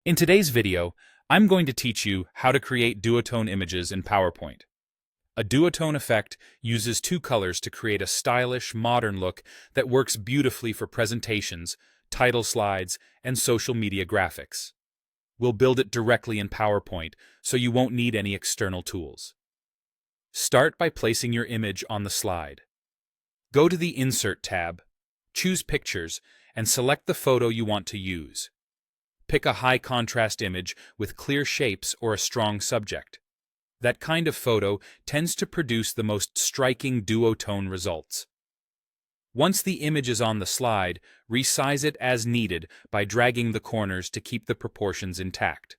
In today's video, I'm going to teach you how to create duotone images in PowerPoint. A duotone effect uses two colors to create a stylish, modern look that works beautifully for presentations, title slides, and social media graphics. We'll build it directly in PowerPoint, so you won't need any external tools. Start by placing your image on the slide. Go to the Insert tab, choose Pictures, and select the photo you want to use. Pick a high-contrast image with clear shapes or a strong subject. That kind of photo tends to produce the most striking duotone results. Once the image is on the slide, resize it as needed by dragging the corners to keep the proportions intact.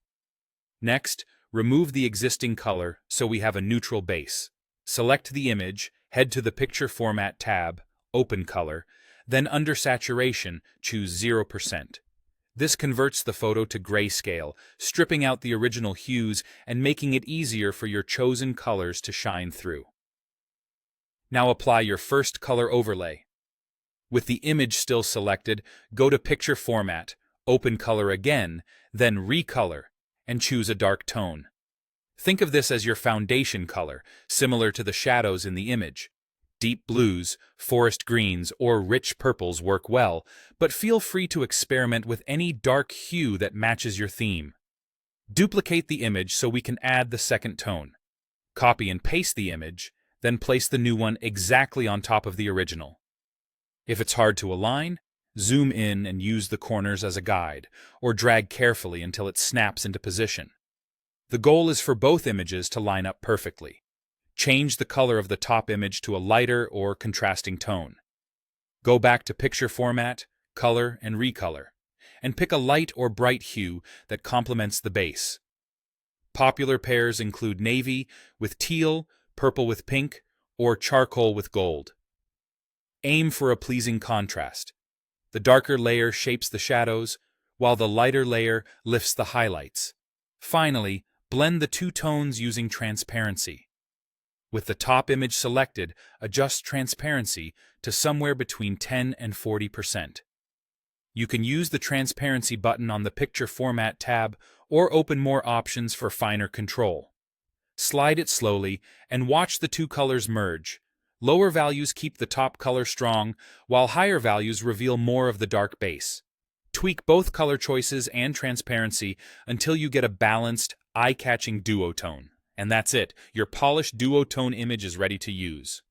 Next, remove the existing color so we have a neutral base. Select the image, head to the Picture Format tab, Open Color, then under Saturation, choose 0%. This converts the photo to grayscale, stripping out the original hues and making it easier for your chosen colors to shine through. Now apply your first color overlay. With the image still selected, go to Picture Format, Open Color again, then Recolor, and choose a dark tone. Think of this as your foundation color, similar to the shadows in the image. Deep blues, forest greens, or rich purples work well, but feel free to experiment with any dark hue that matches your theme. Duplicate the image so we can add the second tone. Copy and paste the image, then place the new one exactly on top of the original. If it's hard to align, zoom in and use the corners as a guide, or drag carefully until it snaps into position. The goal is for both images to line up perfectly. Change the color of the top image to a lighter or contrasting tone. Go back to Picture Format, Color, and Recolor, and pick a light or bright hue that complements the base. Popular pairs include navy with teal, purple with pink, or charcoal with gold. Aim for a pleasing contrast. The darker layer shapes the shadows, while the lighter layer lifts the highlights. Finally, blend the two tones using transparency. With the top image selected, adjust transparency to somewhere between 10 and 40%. You can use the transparency button on the Picture Format tab or open more options for finer control. Slide it slowly and watch the two colors merge. Lower values keep the top color strong, while higher values reveal more of the dark base. Tweak both color choices and transparency until you get a balanced, eye-catching duotone. And that's it. Your polished duotone image is ready to use.